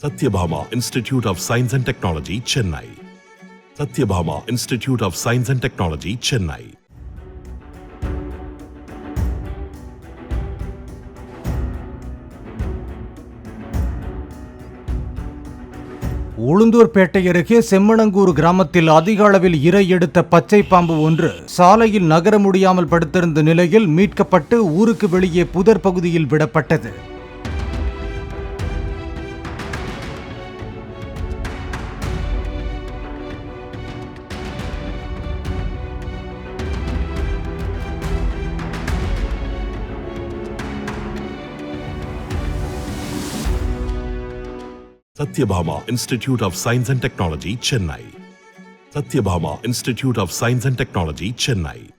Satyabhama Institute of Science and Technology, Chennai. Satyabhama Institute of Science and Technology, Chennai. Ulundurpet அருகே செம்மணங்கூர் கிராமத்தில் அதிக அளவில் இரை எடுத்த பச்சை பாம்பு ஒன்று சாலையில் நகர முடியாமல் படுத்திருந்த நிலையில் மீட்கப்பட்டு ஊருக்கு வெளியே புதர் பகுதியில் விடப்பட்டது. Satyabhama Institute of Science and Technology, Chennai. Satyabhama Institute of Science and Technology, Chennai.